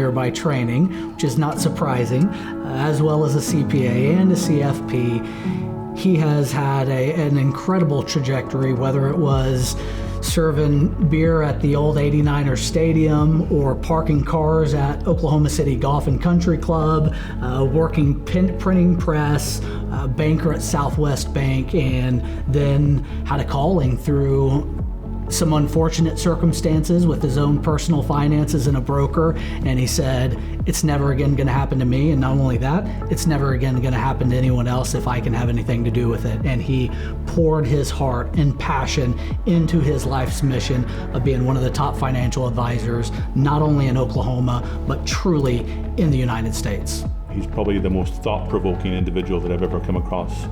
engineer by training, which is not surprising, as well as a CPA and a CFP. He has had an incredible trajectory, whether it was serving beer at the old 89er Stadium or parking cars at Oklahoma City Golf and Country Club, working printing press, banker at Southwest Bank, and then had a calling through some unfortunate circumstances with his own personal finances and a broker, and he said, it's never again going to happen to me, and not only that, it's never again going to happen to anyone else if I can have anything to do with it. And he poured his heart and passion into his life's mission of being one of the top financial advisors, not only in Oklahoma, but truly in the United States. He's probably the most thought-provoking individual that I've ever come across.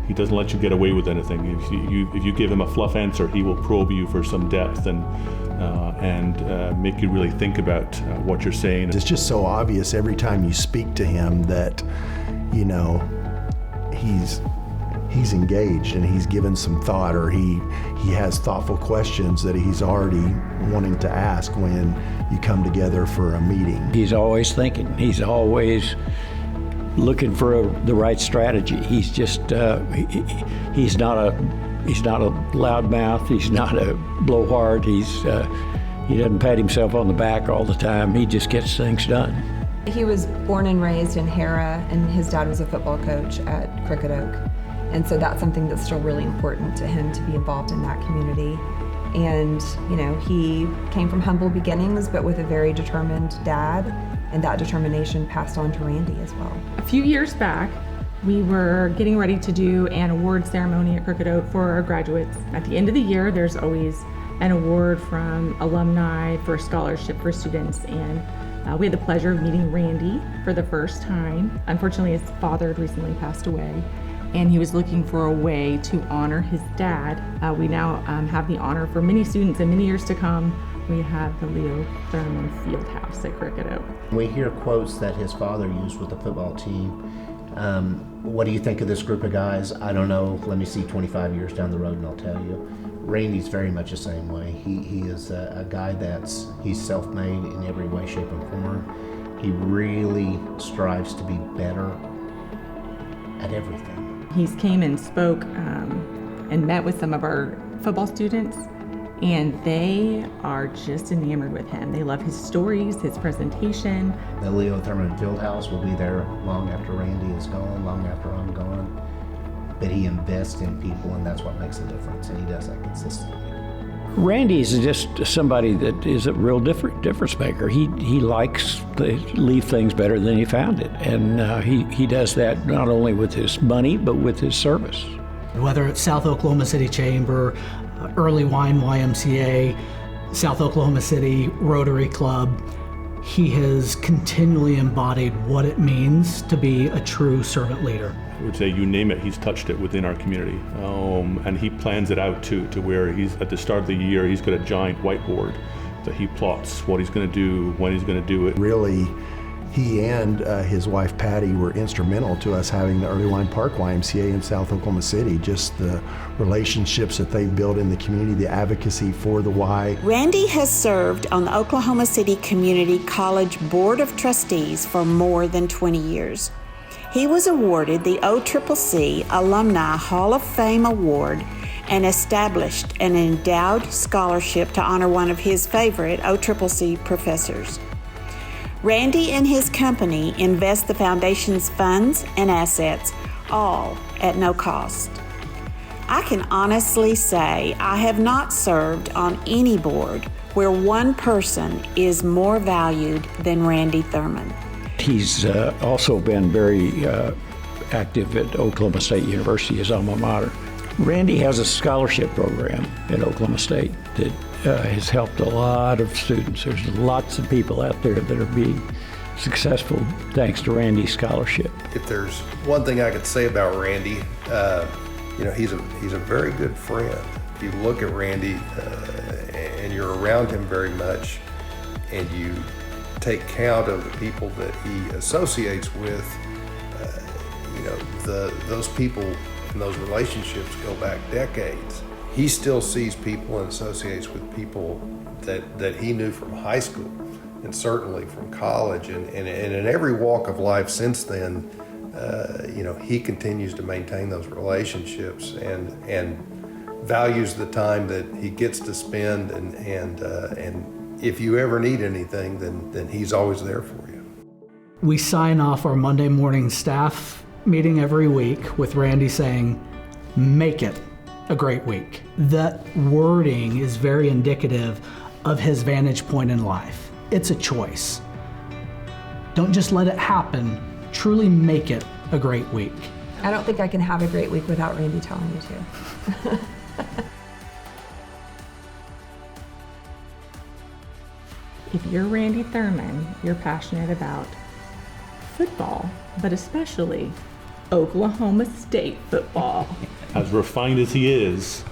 He doesn't let you get away with anything. If you give him a fluff answer, he will probe you for some depth and make you really think about what you're saying. It's just so obvious every time you speak to him that, you know, he's engaged and he's given some thought, or he has thoughtful questions that he's already wanting to ask when you come together for a meeting. He's always thinking. He's always looking for the right strategy. He's just he's not a loudmouth. He's not a blowhard. He doesn't pat himself on the back all the time. He just gets things done. He was born and raised in Hera, and his dad was a football coach at Crooked Oak, and so that's something that's still really important to him, to be involved in that community. And you know, he came from humble beginnings, but with a very determined dad, and that determination passed on to Randy as well. A few years back, we were getting ready to do an award ceremony at Crooked Oak for our graduates. At the end of the year, there's always an award from alumni for a scholarship for students, and we had the pleasure of meeting Randy for the first time. Unfortunately, his father had recently passed away, and he was looking for a way to honor his dad. We now have the honor for many students and many years to come. We have the Leo Thurman Fieldhouse at Crooked Oak. We hear quotes that his father used with the football team. What do you think of this group of guys? I don't know. Let me see 25 years down the road and I'll tell you. Randy's very much the same way. He is a guy he's self-made in every way, shape, and form. He really strives to be better at everything. He's came and spoke and met with some of our football students, and they are just enamored with him. They love his stories, his presentation. The Leo Thurman Fieldhouse will be there long after Randy is gone, long after I'm gone. But he invests in people, and that's what makes a difference, and he does that consistently. Randy is just somebody that is a real difference maker. He likes to leave things better than he found it, and he does that not only with his money, but with his service. Whether it's South Oklahoma City Chamber, Early Wine YMCA, South Oklahoma City Rotary Club, he has continually embodied what it means to be a true servant leader. I would say you name it, he's touched it within our community. And he plans it out too, to where he's at the start of the year, he's got a giant whiteboard that he plots what he's going to do, when he's going to do it. Really, he and his wife Patty were instrumental to us having the Early Wine Park YMCA in South Oklahoma City. Just the relationships that they've built in the community, the advocacy for the Y. Randy has served on the Oklahoma City Community College Board of Trustees for more than 20 years. He was awarded the OCCC Alumni Hall of Fame Award and established an endowed scholarship to honor one of his favorite OCCC professors. Randy and his company invest the foundation's funds and assets, all at no cost. I can honestly say I have not served on any board where one person is more valued than Randy Thurman. He's also been very active at Oklahoma State University, his alma mater. Randy has a scholarship program at Oklahoma State that has helped a lot of students. There's lots of people out there that are being successful thanks to Randy's scholarship. If there's one thing I could say about Randy, he's a very good friend. If you look at Randy and you're around him very much, and you take count of the people that he associates with, those people and those relationships go back decades. He still sees people and associates with people that he knew from high school and certainly from college, and in every walk of life since then, he continues to maintain those relationships and values the time that he gets to spend, and if you ever need anything, then he's always there for you. We sign off our Monday morning staff meeting every week with Randy saying, "Make it a great week." That wording is very indicative of his vantage point in life. It's a choice. Don't just let it happen. Truly make it a great week. I don't think I can have a great week without Randy telling me to. If you're Randy Thurman, you're passionate about football, but especially Oklahoma State football. As refined as he is,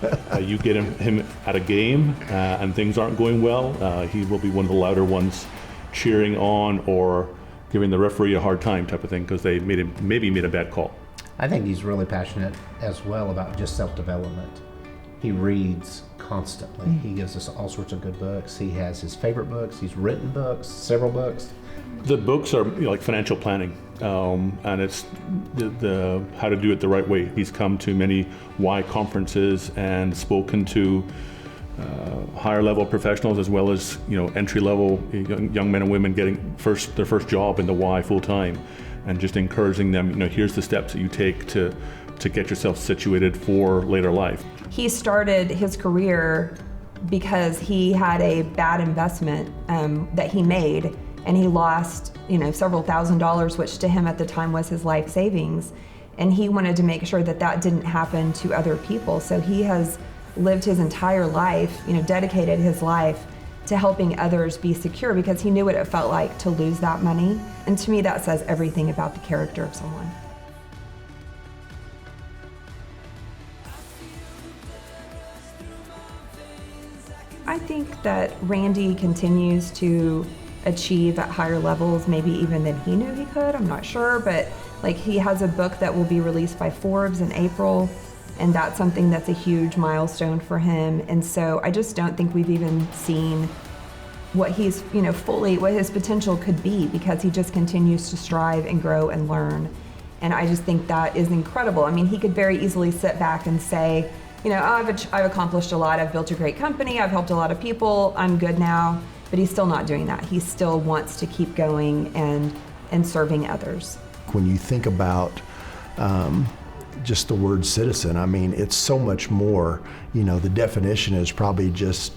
you get him at a game and things aren't going well, he will be one of the louder ones cheering on or giving the referee a hard time type of thing because they maybe made a bad call. I think he's really passionate as well about just self-development. He reads constantly. He gives us all sorts of good books. He has his favorite books. He's written books, several books. The books are like financial planning, and it's the how to do it the right way. He's come to many Y conferences and spoken to higher level professionals as well as entry level young men and women getting their first job in the Y full time, and just encouraging them. Here's the steps that you take to get yourself situated for later life. He started his career because he had a bad investment that he made, and he lost several $1,000s, which to him at the time was his life savings, and he wanted to make sure that that didn't happen to other people. So he has lived his entire life, dedicated his life to helping others be secure because he knew what it felt like to lose that money. And to me, that says everything about the character of someone. I think that Randy continues to achieve at higher levels, maybe even than he knew he could. I'm not sure, but he has a book that will be released by Forbes in April, and that's something that's a huge milestone for him. And so I just don't think we've even seen what he's, what his potential could be, because he just continues to strive and grow and learn. And I just think that is incredible. I mean, he could very easily sit back and say, I've accomplished a lot, I've built a great company, I've helped a lot of people, I'm good now. But he's still not doing that. He still wants to keep going and serving others. When you think about just the word citizen, I mean, it's so much more. The definition is probably just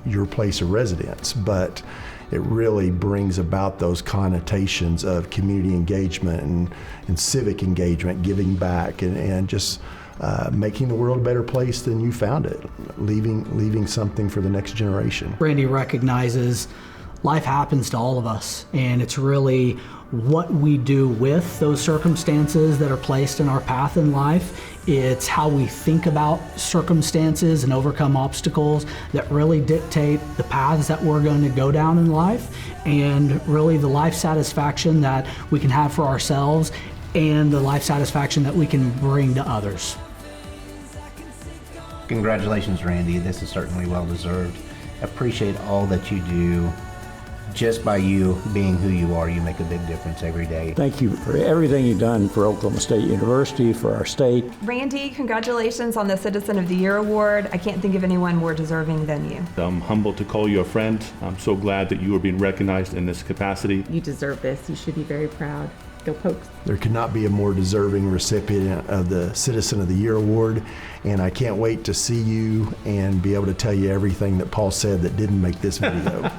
your place of residence, but it really brings about those connotations of community engagement and civic engagement, giving back, and just making the world a better place than you found it, leaving something for the next generation. Randy recognizes life happens to all of us, and it's really what we do with those circumstances that are placed in our path in life. It's how we think about circumstances and overcome obstacles that really dictate the paths that we're going to go down in life, and really the life satisfaction that we can have for ourselves and the life satisfaction that we can bring to others. Congratulations, Randy. This is certainly well-deserved. Appreciate all that you do. Just by you being who you are, you make a big difference every day. Thank you for everything you've done for Oklahoma State University, for our state. Randy, congratulations on the Citizen of the Year Award. I can't think of anyone more deserving than you. I'm humbled to call you a friend. I'm so glad that you are being recognized in this capacity. You deserve this. You should be very proud. Go Pokes. There could not be a more deserving recipient of the Citizen of the Year Award, and I can't wait to see you and be able to tell you everything that Paul said that didn't make this video.